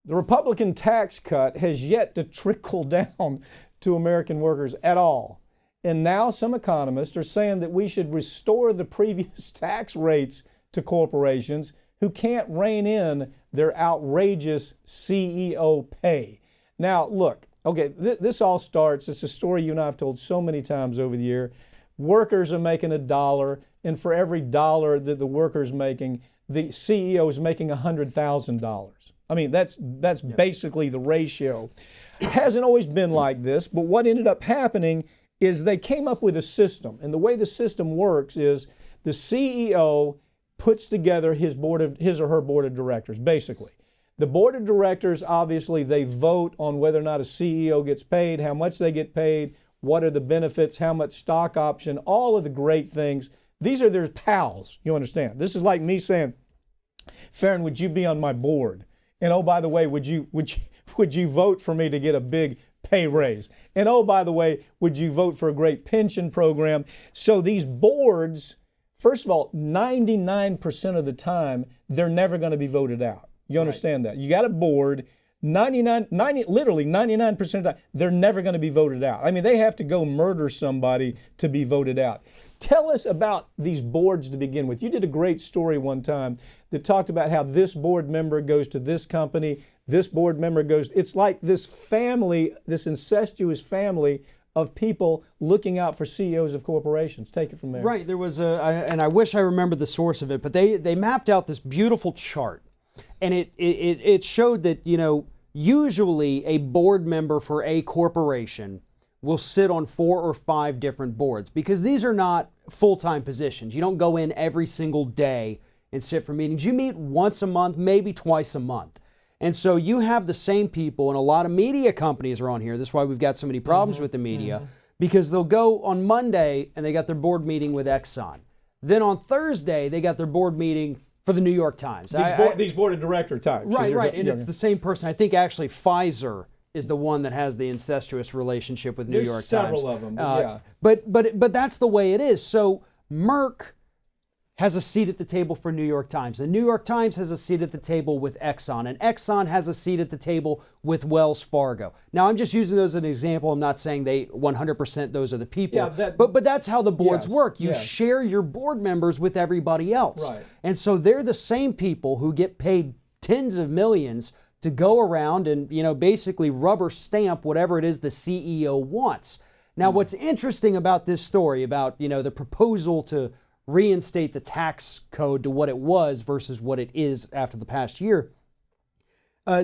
The Republican tax cut has yet to trickle down to American workers at all. And now some economists are saying that we should restore the previous tax rates to corporations who can't rein in their outrageous CEO pay. Now, look, okay, this all starts, it's a story you and I have told so many times over the year. Workers are making $1, and for every dollar that the worker's making, the CEO is making $100,000. I mean, that's basically the ratio. It hasn't always been like this, but what ended up happening is they came up with a system. And the way the system works is the CEO puts together his or her board of directors, basically. The board of directors, obviously, they vote on whether or not a CEO gets paid, how much they get paid, what are the benefits, how much stock option, all of the great things. These are their pals, you understand. This is like me saying, Farron, would you be on my board? And oh, by the way, would you vote for me to get a big pay raise? And oh, by the way, would you vote for a great pension program? So these boards, first of all, 99% of the time, they're never going to be voted out. You understand that? You got a board, literally 99% of the time, they're never going to be voted out. I mean, they have to go murder somebody to be voted out. Tell us about these boards to begin with. You did a great story one time that talked about how this board member goes to this company, this board member goes, it's like this family, this incestuous family of people looking out for CEOs of corporations. Take it from there. Right, there was and I wish I remembered the source of it, but they mapped out this beautiful chart. And it showed that, usually a board member for a corporation will sit on 4 or 5 different boards because these are not full-time positions. You don't go in every single day and sit for meetings. You meet once a month, maybe twice a month. And so you have the same people, and a lot of media companies are on here. That's why we've got so many problems with the media, because they'll go on Monday and they got their board meeting with Exxon. Then on Thursday, they got their board meeting for the New York Times. These board of director types. Right. And it's the same person. I think actually Pfizer is the one that has the incestuous relationship with New York Times. Several of them, yeah. But that's the way it is. So Merck has a seat at the table for New York Times. The New York Times has a seat at the table with Exxon, and Exxon has a seat at the table with Wells Fargo. Now, I'm just using those as an example. I'm not saying they 100% those are the people, but that's how the boards work. You share your board members with everybody else. Right. And so they're the same people who get paid tens of millions to go around and, basically rubber stamp whatever it is the CEO wants. Now, what's interesting about this story about, the proposal to reinstate the tax code to what it was versus what it is after the past year.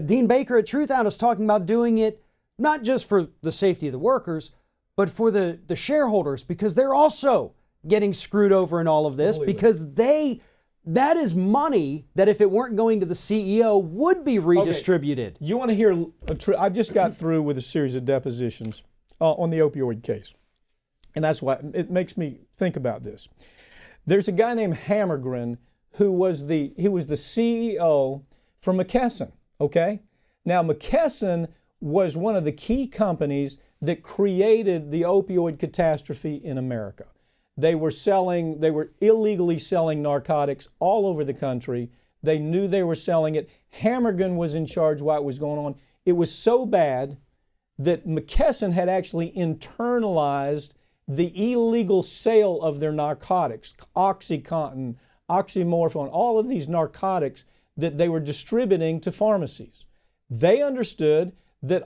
Dean Baker at Truth Out is talking about doing it not just for the safety of the workers, but for the shareholders, because they're also getting screwed over in all of this, because that is money that if it weren't going to the CEO would be redistributed. Okay. You want to hear, I just got through with a series of depositions on the opioid case. And that's why it makes me think about this. There's a guy named Hammergren who was the CEO for McKesson, okay? Now, McKesson was one of the key companies that created the opioid catastrophe in America. They were illegally selling narcotics all over the country. They knew they were selling it. Hammergren was in charge while it was going on. It was so bad that McKesson had actually internalized the illegal sale of their narcotics, OxyContin, oxymorphone, all of these narcotics that they were distributing to pharmacies. They understood that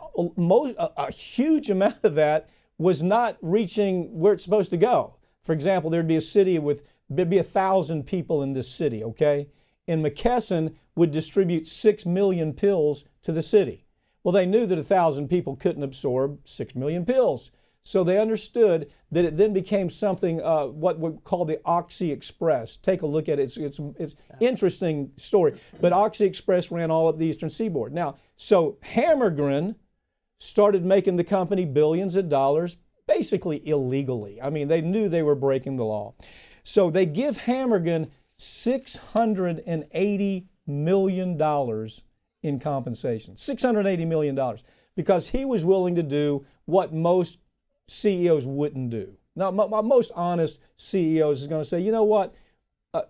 a huge amount of that was not reaching where it's supposed to go. For example, there'd be 1,000 people in this city, okay? And McKesson would distribute 6 million pills to the city. Well, they knew that 1,000 people couldn't absorb 6 million pills. So they understood that it then became something, what we call the Oxy Express. Take a look at it. It's interesting story. But Oxy Express ran all up the Eastern Seaboard. Now, so Hammergren started making the company billions of dollars, basically illegally. I mean, they knew they were breaking the law. So they give Hammergren $680 million in compensation. $680 million. Because he was willing to do what most CEOs wouldn't do. Now, most honest CEOs is going to say, you know what,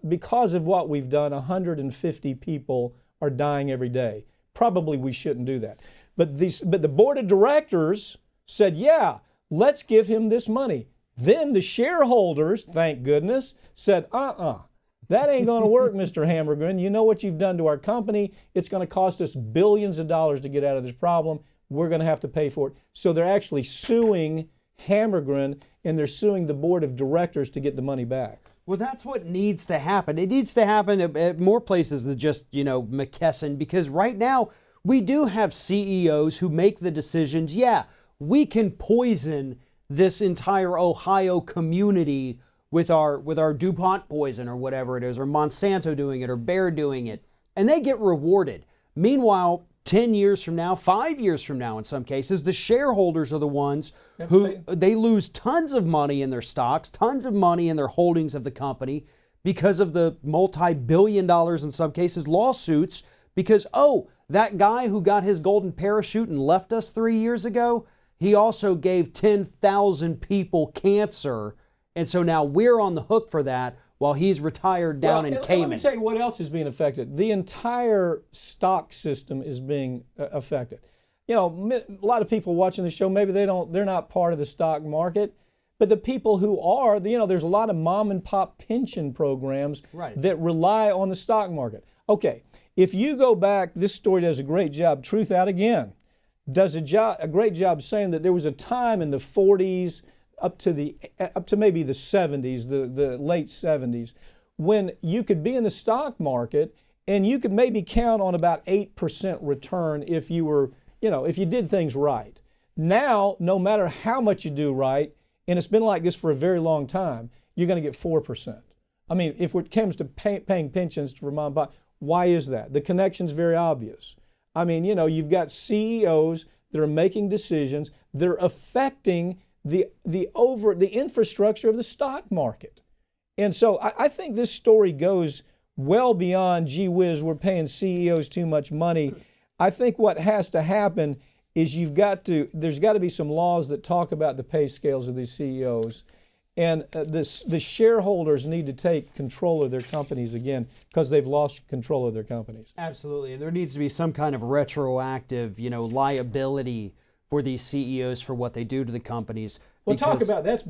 because of what we've done, 150 people are dying every day. probably we shouldn't do that. But the board of directors said, yeah, let's give him this money. Then the shareholders, thank goodness, said, that ain't going to work, Mr. Hammergren. You know what you've done to our company. It's going to cost us billions of dollars to get out of this problem. We're going to have to pay for it. So they're actually suing Hammergren, and they're suing the board of directors to get the money back. Well, that's what needs to happen. It needs to happen at more places than just, McKesson, because right now we do have CEOs who make the decisions, yeah, we can poison this entire Ohio community with our DuPont poison or whatever it is, or Monsanto doing it, or Bayer doing it, and they get rewarded. Meanwhile, 10 years from now, 5 years from now in some cases, the shareholders are the ones who they lose tons of money in their stocks, tons of money in their holdings of the company because of the multi-billion dollars in some cases lawsuits because, that guy who got his golden parachute and left us 3 years ago, he also gave 10,000 people cancer. And so now we're on the hook for that while he's retired down in Cayman. Let me tell you what else is being affected. The entire stock system is being affected. A lot of people watching the show, maybe they're not part of the stock market, but the people who are, there's a lot of mom and pop pension programs that rely on the stock market. Okay, if you go back, this story does a great job, Truth Out Again, does a great job saying that there was a time in the 40s, up to maybe the 70s, the late 70s, when you could be in the stock market and you could maybe count on about 8% return if you were, if you did things right. Now, no matter how much you do right, and it's been like this for a very long time, you're going to get 4%. I mean, if it comes to paying pensions for mom and pop, why is that? The connection's very obvious. I mean, you've got CEOs that are making decisions, they're affecting the infrastructure of the stock market. And so I think this story goes well beyond, gee whiz, we're paying CEOs too much money. I think what has to happen is there's got to be some laws that talk about the pay scales of these CEOs. And the shareholders need to take control of their companies again because they've lost control of their companies. Absolutely. And there needs to be some kind of retroactive, liability for these CEOs for what they do to the companies. Well, talk about that's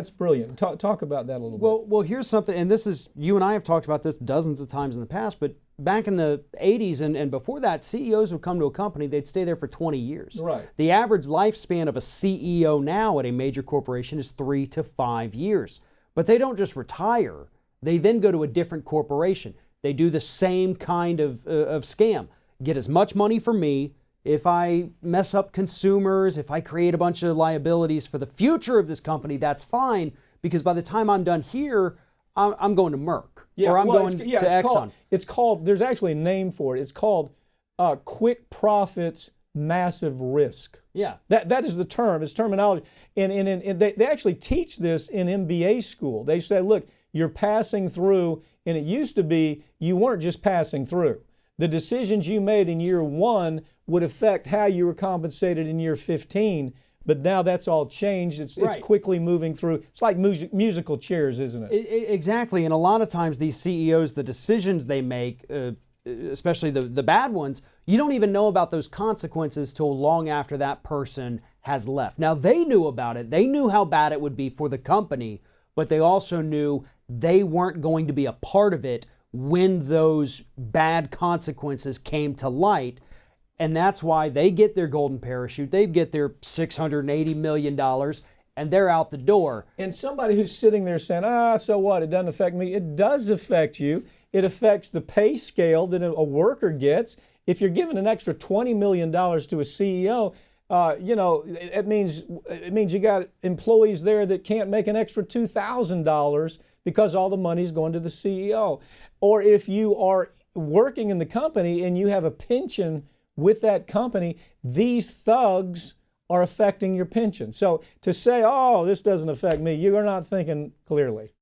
brilliant. Talk about that a little bit. Well, here's something, and this is, you and I have talked about this dozens of times in the past, but back in the 80s and before that, CEOs would come to a company, they'd stay there for 20 years. Right. The average lifespan of a CEO now at a major corporation is 3 to 5 years. But they don't just retire. They then go to a different corporation. They do the same kind of scam. Get as much money from me. If I mess up consumers, if I create a bunch of liabilities for the future of this company, that's fine, because by the time I'm done here, I'm going to Merck, or I'm going to Exxon. It's called, there's actually a name for it. It's called quick profits, massive risk. Yeah. That is the term, it's terminology. And they actually teach this in MBA school. They say, look, you're passing through, and it used to be you weren't just passing through. The decisions you made in year 1 would affect how you were compensated in year 15, but now that's all changed. It's quickly moving through. It's like musical chairs, isn't it? Exactly, and a lot of times these CEOs, the decisions they make, especially the bad ones, you don't even know about those consequences till long after that person has left. Now, they knew about it. They knew how bad it would be for the company, but they also knew they weren't going to be a part of it when those bad consequences came to light. And that's why they get their golden parachute, they get their $680 million, and they're out the door. And somebody who's sitting there saying, so what, it doesn't affect me. It does affect you. It affects the pay scale that a worker gets. If you're giving an extra $20 million to a CEO, it means you got employees there that can't make an extra $2,000 because all the money's going to the CEO. Or if you are working in the company and you have a pension with that company, these thugs are affecting your pension. So to say, this doesn't affect me, you're not thinking clearly.